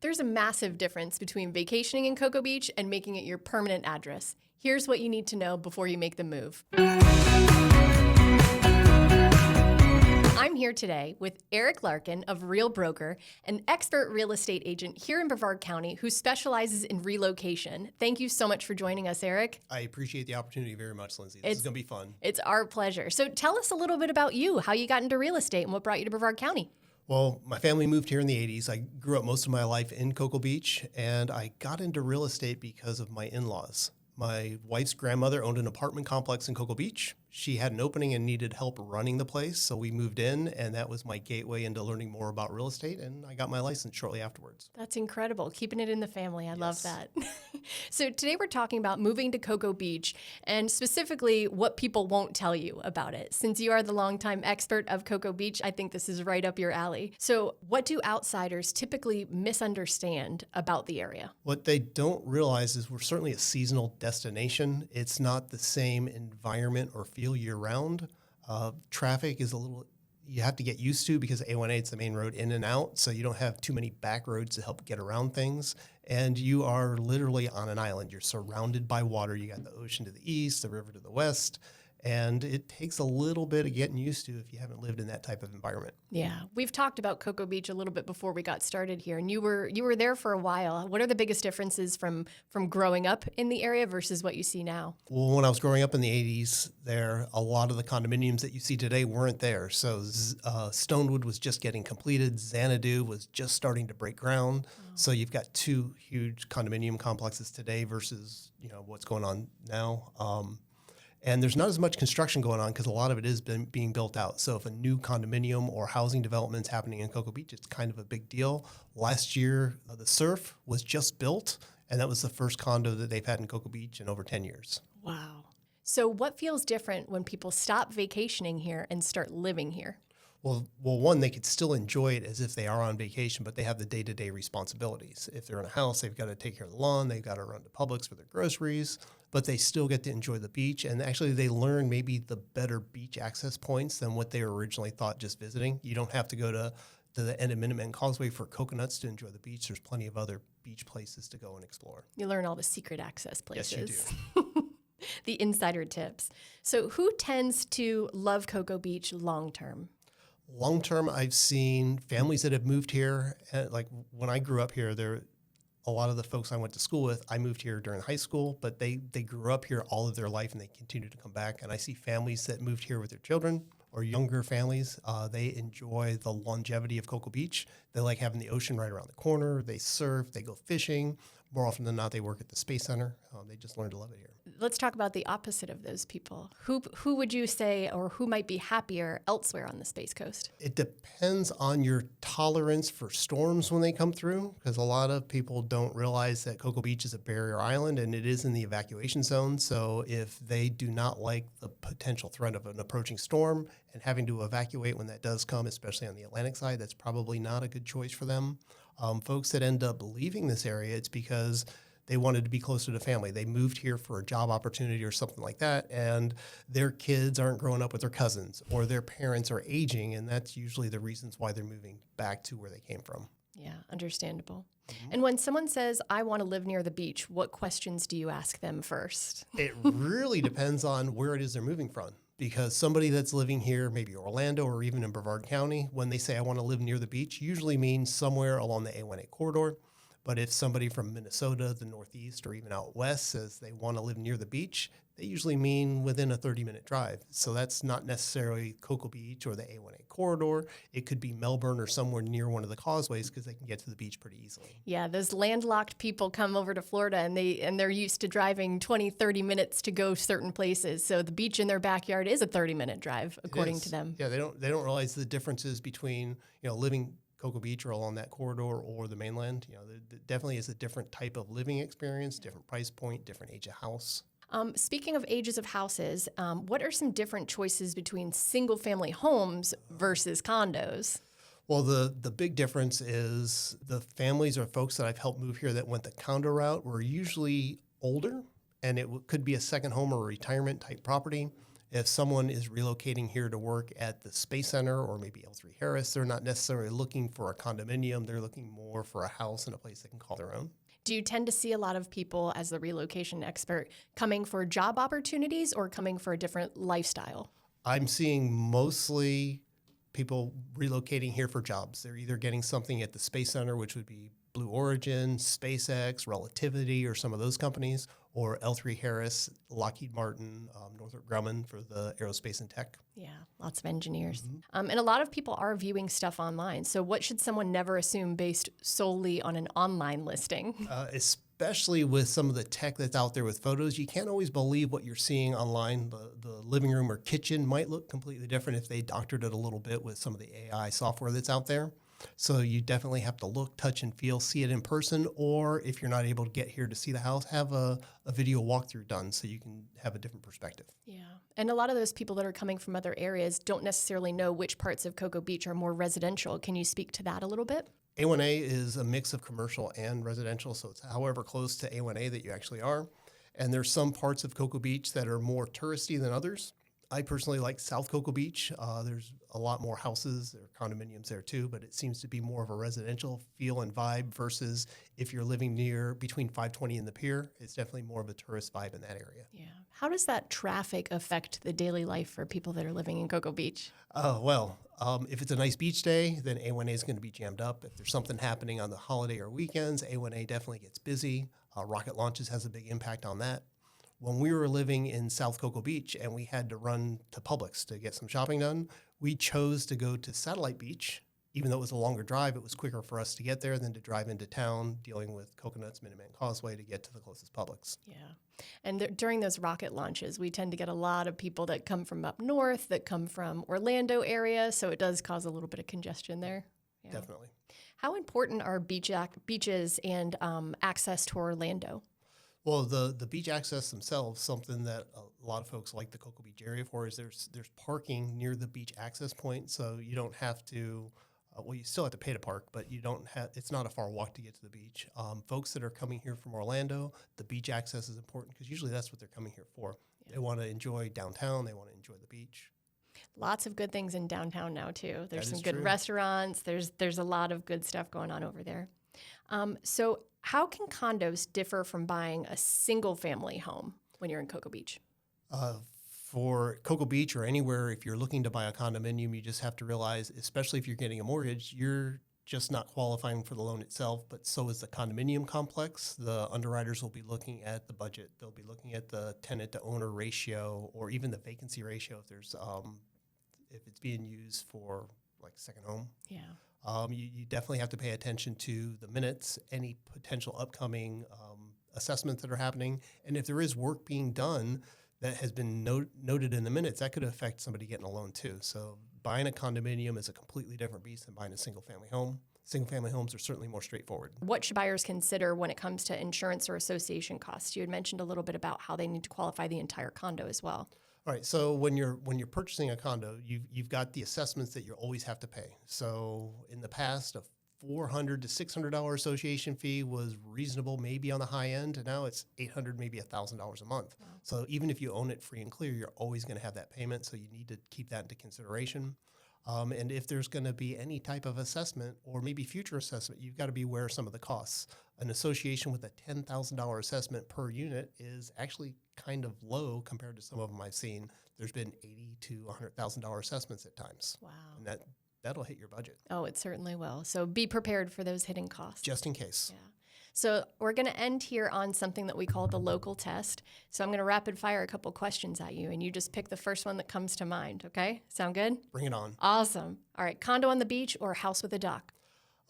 There's a massive difference between vacationing in Cocoa Beach and making it your permanent address. Here's what you need to know before you make the move. I'm here today with Eric Larkin of Real Broker, an expert real estate agent here in Brevard County who specializes in relocation. Thank you so much for joining us, Eric. I appreciate the opportunity very much, Lindsay. This is going to be fun. It's our pleasure. So tell us a little bit about you, how you got into real estate and what brought you to Brevard County. Well, my family moved here in the 80s. I grew up most of my life in Cocoa Beach, and I got into real estate because of my in-laws. My wife's grandmother owned an apartment complex in Cocoa Beach. She had an opening and needed help running the place, so we moved in, and that was my gateway into learning more about real estate, and I got my license shortly afterwards. That's incredible. Keeping it in the family. I love that. So today we're talking about moving to Cocoa Beach and specifically what people won't tell you about it. Since you are the longtime expert of Cocoa Beach, I think this is right up your alley. So what do outsiders typically misunderstand about the area? What they don't realize is we're certainly a seasonal destination. It's not the same environment or feel year-round. Traffic is a little, you have to get used to because A1A is the main road in and out, so you don't have too many back roads to help get around things. And you are literally on an island. You're surrounded by water. You got the ocean to the east, the river to the west. And it takes a little bit of getting used to if you haven't lived in that type of environment. Yeah, we've talked about Cocoa Beach a little bit before we got started here, and you were there for a while. What are the biggest differences from growing up in the area versus what you see now? Well, when I was growing up in the 80s, a lot of the condominiums that you see today weren't there. So Stonewood was just getting completed. Xanadu was just starting to break ground. Oh. So you've got two huge condominium complexes today versus what's going on now. And there's not as much construction going on because a lot of it is being built out. So if a new condominium or housing development is happening in Cocoa Beach, it's kind of a big deal. Last year, the Surf was just built, and that was the first condo that they've had in Cocoa Beach in over 10 years. Wow. So what feels different when people stop vacationing here and start living here? Well, one, they could still enjoy it as if they are on vacation, but they have the day-to-day responsibilities. If they're in a house, they've got to take care of the lawn, they've got to run to Publix for their groceries, but they still get to enjoy the beach. And actually, they learn maybe the better beach access points than what they originally thought just visiting. You don't have to go to the end of Minuteman Causeway for coconuts to enjoy the beach. There's plenty of other beach places to go and explore. You learn all the secret access places. Yes, you do. The insider tips. So who tends to love Cocoa Beach long-term? Long-term, I've seen families that have moved here. Like when I grew up here, a lot of the folks I went to school with, I moved here during high school, but they grew up here all of their life and they continue to come back. And I see families that moved here with their children or younger families. They enjoy the longevity of Cocoa Beach. They like having the ocean right around the corner. They surf, they go fishing. More often than not, they work at the Space Center. They just learn to love it here. Let's talk about the opposite of those people. Who would you say, or who might be happier elsewhere on the Space Coast? It depends on your tolerance for storms when they come through, because a lot of people don't realize that Cocoa Beach is a barrier island and it is in the evacuation zone. So if they do not like the potential threat of an approaching storm and having to evacuate when that does come, especially on the Atlantic side, that's probably not a good choice for them. Folks that end up leaving this area, it's because they wanted to be closer to family. They moved here for a job opportunity or something like that, and their kids aren't growing up with their cousins, or their parents are aging, and that's usually the reasons why they're moving back to where they came from. Yeah, understandable. Mm-hmm. And when someone says, I want to live near the beach, what questions do you ask them first? It really depends on where it is they're moving from. Because somebody that's living here, maybe Orlando or even in Brevard County, when they say, I want to live near the beach, usually means somewhere along the A1A corridor. But if somebody from Minnesota, the Northeast, or even out west says they want to live near the beach, they usually mean within a 30-minute drive. So that's not necessarily Cocoa Beach or the A1A corridor. It could be Melbourne or somewhere near one of the causeways because they can get to the beach pretty easily. Yeah, those landlocked people come over to Florida and they're used to driving 20, 30 minutes to go certain places. So the beach in their backyard is a 30-minute drive, according to them. Yeah, they don't realize the differences between living Cocoa Beach or along that corridor or the mainland. There definitely is a different type of living experience, different price point, different age of house. Speaking of ages of houses, what are some different choices between single-family homes versus condos? Well, the big difference is the families or folks that I've helped move here that went the condo route were usually older, and it could be a second home or a retirement type property. If someone is relocating here to work at the Space Center or maybe L3 Harris, they're not necessarily looking for a condominium. They're looking more for a house and a place they can call their own. Do you tend to see a lot of people, as the relocation expert, coming for job opportunities or coming for a different lifestyle? I'm seeing mostly people relocating here for jobs. They're either getting something at the Space Center, which would be Blue Origin, SpaceX, Relativity, or some of those companies, or L3 Harris, Lockheed Martin, Northrop Grumman for the aerospace and tech. Yeah, lots of engineers. And a lot of people are viewing stuff online. So what should someone never assume based solely on an online listing? Especially with some of the tech that's out there with photos, you can't always believe what you're seeing online. The living room or kitchen might look completely different if they doctored it a little bit with some of the AI software that's out there. So you definitely have to look, touch, and feel, see it in person, or if you're not able to get here to see the house, have a video walkthrough done so you can have a different perspective. Yeah. And a lot of those people that are coming from other areas don't necessarily know which parts of Cocoa Beach are more residential. Can you speak to that a little bit? A1A is a mix of commercial and residential, so it's however close to A1A that you actually are. And there's some parts of Cocoa Beach that are more touristy than others. I personally like South Cocoa Beach. There's a lot more houses. There are condominiums there too, but it seems to be more of a residential feel and vibe versus if you're living near between 520 and the pier, it's definitely more of a tourist vibe in that area. Yeah. How does that traffic affect the daily life for people that are living in Cocoa Beach? If it's a nice beach day, then A1A is going to be jammed up. If there's something happening on the holiday or weekends, A1A definitely gets busy. Rocket launches has a big impact on that. When we were living in South Cocoa Beach and we had to run to Publix to get some shopping done, we chose to go to Satellite Beach. Even though it was a longer drive, it was quicker for us to get there than to drive into town, dealing with Coconuts, Minuteman Causeway to get to the closest Publix. Yeah. And during those rocket launches, we tend to get a lot of people that come from up north, that come from Orlando area, so it does cause a little bit of congestion there. Yeah. Definitely. How important are beaches and access to Orlando? Well, the beach access themselves, something that a lot of folks like the Cocoa Beach area for, is there's parking near the beach access point, so you don't have to. You still have to pay to park, but you don't have. It's not a far walk to get to the beach. Folks that are coming here from Orlando, the beach access is important because usually that's what they're coming here for. Yeah. They want to enjoy downtown. They want to enjoy the beach. Lots of good things in downtown now too. There's some good true. Restaurants. There's a lot of good stuff going on over there. So how can condos differ from buying a single family home when you're in Cocoa Beach? For Cocoa Beach or anywhere, if you're looking to buy a condominium, you just have to realize, especially if you're getting a mortgage, you're just not qualifying for the loan itself, but so is the condominium complex. The underwriters will be looking at the budget. They'll be looking at the tenant to owner ratio or even the vacancy ratio if there's if it's being used for like a second home. Yeah. You definitely have to pay attention to the minutes, any potential upcoming assessments that are happening, and if there is work being done that has been noted in the minutes, that could affect somebody getting a loan too. So buying a condominium is a completely different beast than buying a single-family home. Single-family homes are certainly more straightforward. What should buyers consider when it comes to insurance or association costs? You had mentioned a little bit about how they need to qualify the entire condo as well. All right, so when you're purchasing a condo, you've got the assessments that you always have to pay. So in the past, a $400 to $600 association fee was reasonable, maybe on the high end. And now it's $800, maybe $1,000 a month. Wow. So even if you own it free and clear, you're always going to have that payment. So you need to keep that into consideration. And if there's going to be any type of assessment or maybe future assessment, you've got to be aware of some of the costs. An association with a $10,000 assessment per unit is actually kind of low compared to some of them I've seen. There's been $80,000 to $100,000 assessments at times. Wow. And that'll hit your budget. Oh, it certainly will. So be prepared for those hidden costs. Just in case. Yeah. So we're going to end here on something that we call the local test. So I'm going to rapid fire a couple questions at you, and you just pick the first one that comes to mind, okay? Sound good? Bring it on. Awesome. All right, condo on the beach or house with a dock?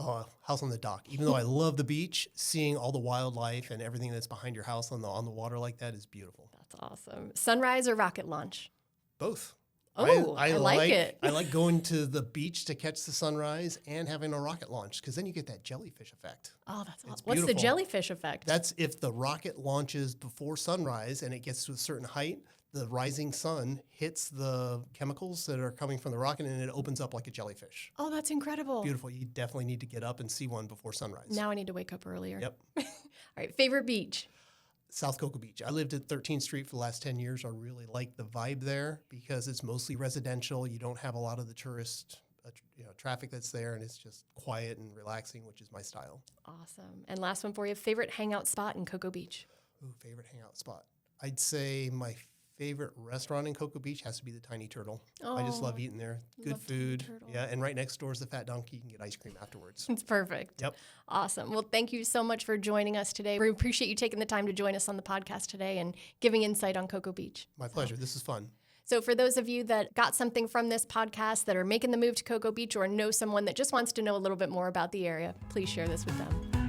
Oh, house on the dock. Even though I love the beach, seeing all the wildlife and everything that's behind your house on the water like that is beautiful. That's awesome. Sunrise or rocket launch? Both. Oh, I like it. I like going to the beach to catch the sunrise and having a rocket launch because then you get that jellyfish effect. Oh, that's awesome. It's What's the beautiful. jellyfish effect? That's if the rocket launches before sunrise and it gets to a certain height, the rising sun hits the chemicals that are coming from the rocket and it opens up like a jellyfish. Oh, that's incredible. Beautiful. You definitely need to get up and see one before sunrise. Now I need to wake up earlier. Yep. All right, favorite beach? South Cocoa Beach. I lived at 13th Street for the last 10 years. I really like the vibe there because it's mostly residential. You don't have a lot of the tourist traffic that's there, and it's just quiet and relaxing, which is my style. Awesome. And last one for you, favorite hangout spot in Cocoa Beach? Ooh, favorite hangout spot. I'd say my favorite restaurant in Cocoa Beach has to be the Tiny Turtle. I just love eating there. Good love Tiny food. Turtle. Yeah, and right next door is the Fat Donkey. You can get ice cream afterwards. It's perfect. Yep. Awesome. Well, thank you so much for joining us today. We appreciate you taking the time to join us on the podcast today and giving insight on Cocoa Beach. My pleasure. This is fun. So for those of you that got something from this podcast that are making the move to Cocoa Beach or know someone that just wants to know a little bit more about the area, please share this with them.